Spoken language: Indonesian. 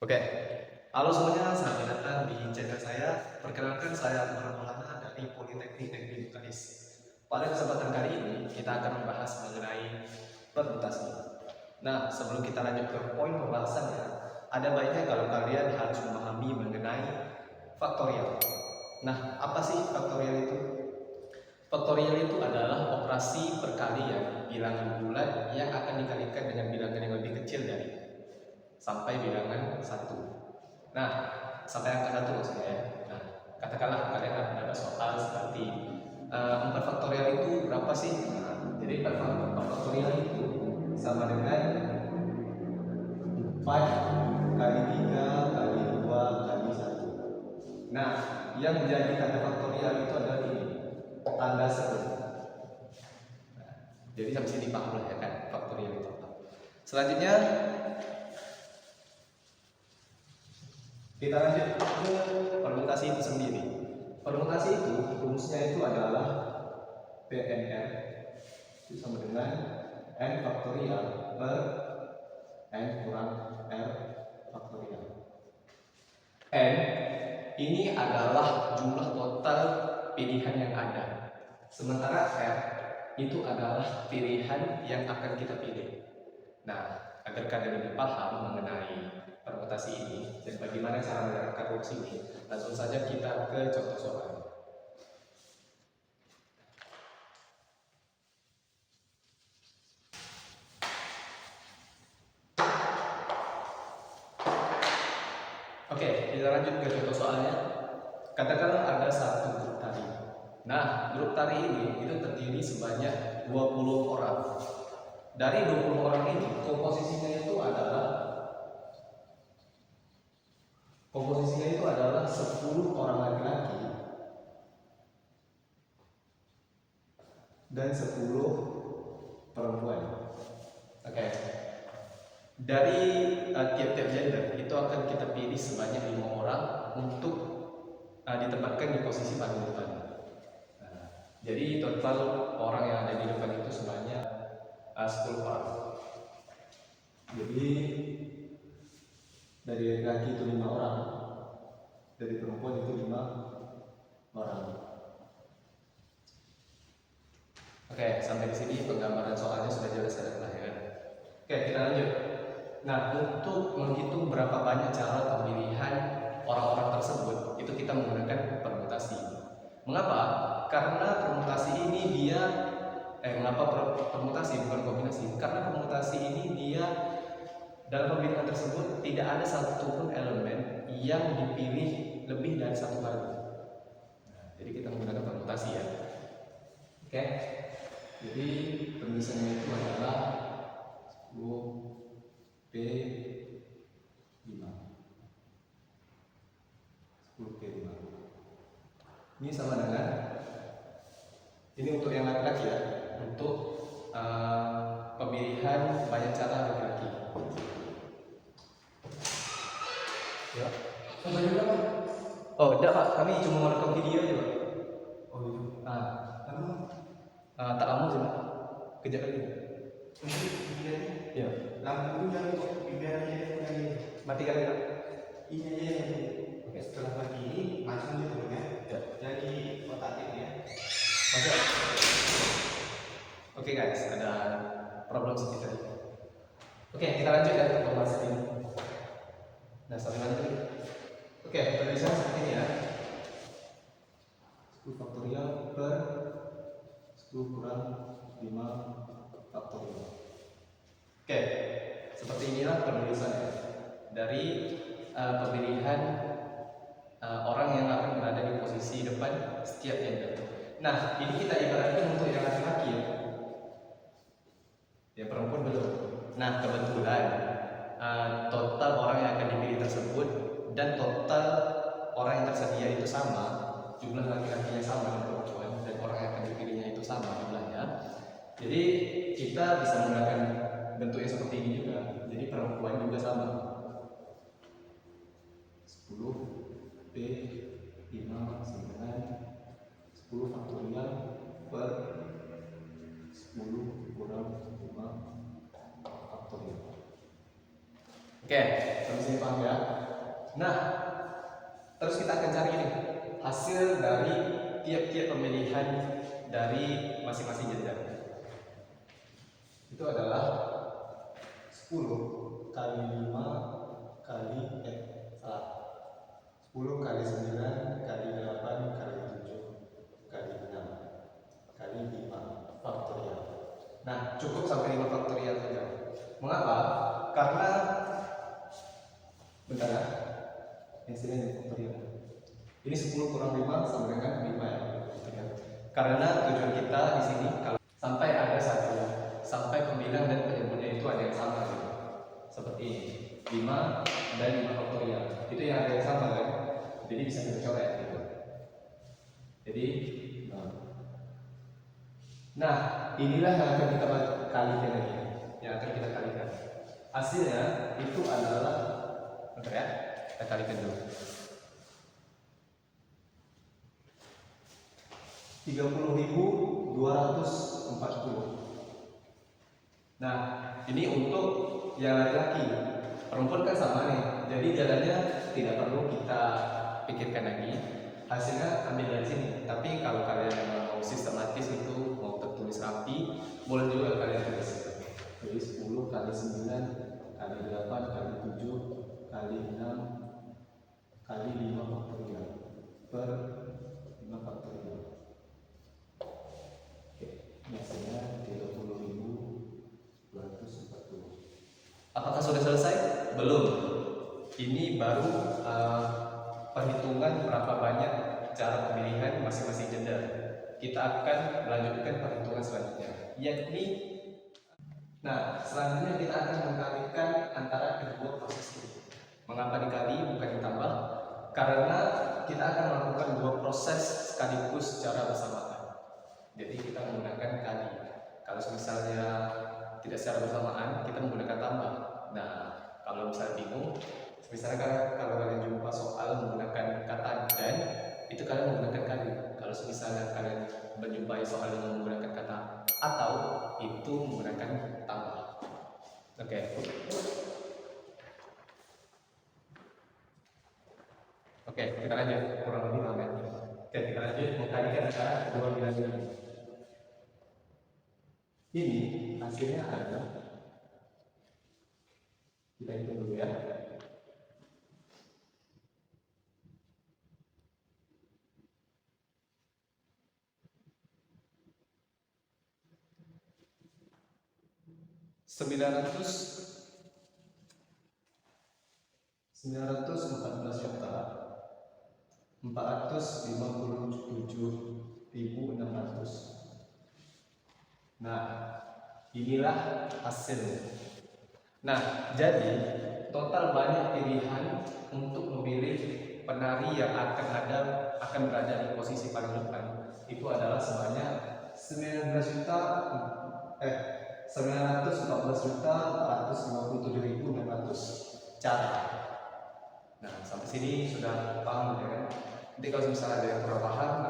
Oke, halo semuanya, selamat datang di channel saya. Perkenalkan, saya Maulana dari Politeknik Negeri Bukadis. Pada kesempatan kali ini, kita akan membahas mengenai permutasi. Nah, sebelum kita lanjut ke poin pembahasannya, ada baiknya kalau kalian harus memahami mengenai faktorial. Nah, apa sih faktorial itu? Faktorial itu adalah operasi perkalian bilangan bulat yang akan dikalikan dengan bilangan yang lebih kecil dari sampai bilangan 1. Nah, sampai angka 1 maksudnya ya. Nah, katakanlah kalian ada soal seperti 4 faktorial itu berapa sih? Nah, jadi 4 faktorial itu sama dengan 4 kali 3 kali 2 kali 1. Nah, yang menjadi kata faktorial itu adalah ini, tanda seru. Nah, jadi sampai sini paham lah ya kan faktorial itu apa. Selanjutnya kita lanjut ke permutasi itu sendiri. Permutasi itu rumusnya itu adalah PNR itu sama dengan n faktorial per n kurang r faktorial. N ini adalah jumlah total pilihan yang ada, sementara r itu adalah pilihan yang akan kita pilih. Nah, agar kalian lebih paham mengenai permutasi ini dan bagaimana cara menerapkan rumus ini, langsung saja kita ke contoh soal. Oke, kita lanjut ke contoh soalnya. Katakanlah ada satu grup tari. Nah, grup tari ini itu terdiri sebanyak 20 orang. Dari 20 orang ini, komposisinya itu adalah 10 orang laki-laki dan 10 perempuan. Oke. Dari tiap-tiap gender itu akan kita pilih sebanyak 5 orang untuk ditempatkan di posisi paling depan. Nah, jadi total orang yang ada di depan itu sebanyak 10 orang. Jadi dari laki-laki itu 5 orang, dari perempuan itu 5 orang. Oke, sampai di sini penggambaran soalnya sudah jelas lah ya kan. Oke, kita lanjut. Nah, untuk menghitung berapa banyak cara pemilihan orang-orang tersebut, itu kita menggunakan permutasi. Mengapa? Karena permutasi ini dia mengapa permutasi bukan kombinasi? Karena permutasi ini dia dalam pemilihan tersebut tidak ada satupun elemen yang dipilih lebih dari satu kali. Nah, jadi kita menggunakan permutasi ya. Oke. Jadi penulisannya itu adalah 10P5. 10P5. Ini sama dengan, ini untuk yang laki-laki ya, untuk pemilihan banyak cara laki-laki. Ya. Sama juga Pak? Oh, enggak Pak, kami cuma mau rekam video aja Pak. Oh gitu. Nah, tak lama sih Pak. Kejap lagi. Ya. Lampu yang bibirannya yang Matikan ya Pak. ini aja yang oke, setelah pagi ini langsung gitu ya. Ya. Jadi otaknya ya. Masa? Oke guys, ada problem sedikit tadi. Oke, kita lanjut ya ke pembahasan ini. Nah, sampai mana tadi? Oke, penulisan seperti ini ya. 10 faktorial per 10 kurang 5 faktorial. Oke, seperti inilah penulisannya dari pemilihan orang yang akan berada di posisi depan setiap gender. Nah, ini kita ibaratkan untuk yang laki-laki ya. Ya, perempuan belum. Nah, kebetulan total orang yang akan dipilih tersebut dan total orang yang tersedia itu sama, jumlah laki-lakinya sama dengan perempuan dan orang yang akan dipilihnya itu sama jumlahnya. Jadi kita bisa menggunakan bentuknya seperti ini juga. Jadi perempuan juga sama. 10P5 sama dengan 10 faktorial per 10 kurang 5 faktorial. Oke, sampai sini paham ya? Nah, terus kita akan cari ini hasil dari tiap-tiap pemilihan dari masing-masing gender. Itu adalah 10 kali 5 kali 10 kali 9 kali 8 kali 7 kali 6 kali 5 faktorial. Nah, cukup sampai 5 faktorial saja. Mengapa? Karena bentar ya. Yang sini nih faktorial. Ini 10 kurang 5 sama dengan 5 ya. Karena tujuan kita di sini kalau sampai ada satu, sampai pembilang dan penyebutnya itu ada yang sama gitu. Seperti ini. 5 dan 5 faktorial. Itu yang ada yang sama kan? Jadi bisa kita coret gitu. Jadi nah, inilah yang akan kita kalikan lagi. Yang akan kita kalikan. Hasilnya itu adalah, bentar ya, kita kalikan dulu. 30.240. Nah, ini untuk yang laki-laki. Perempuan kan sama nih. Jadi jalannya tidak perlu kita pikirkan lagi. Hasilnya ambil dari sini. Tapi kalau kalian mau sistematis itu, mau tertulis rapi, boleh juga kalian tulis. Jadi 10 kali 9 kali 8 kali 7 kali 6 kali 5 faktorial per 5 faktorial. Oke, biasanya 30.240. Apakah sudah selesai? Belum. Ini baru perhitungan berapa banyak cara pemilihan masing-masing gender. Kita akan melanjutkan perhitungan selanjutnya, yakni selanjutnya kita akan mengkalikan antara kedua proses ini. Mengapa dikali bukan ditambah? Karena kita akan melakukan dua proses sekaligus secara bersamaan. Jadi kita menggunakan kali. Kalau misalnya tidak secara bersamaan, kita menggunakan tambah. Nah, kalau misalnya bingung, misalnya kalau kalian jumpa soal menggunakan kata dan, itu kalian menggunakan kali. Kalau misalnya kalian menjumpai soal yang menggunakan kata atau, itu menggunakan tambah. Oke. Oke, kita lanjut. Kurang lebih 5 menit. Oke, kita lanjut mengkalikan antara kedua bilangan ini. Ini hasilnya ada. Kita hitung dulu ya. Sembilan ratus 414.457.600. Nah, inilah hasilnya. Nah, jadi total banyak pilihan untuk memilih penari yang akan berada di posisi paling depan itu adalah sebanyak 914.457.600 cara. Nah, sampai sini sudah paham ya kan? Nanti kalau misalnya ada yang kurang paham,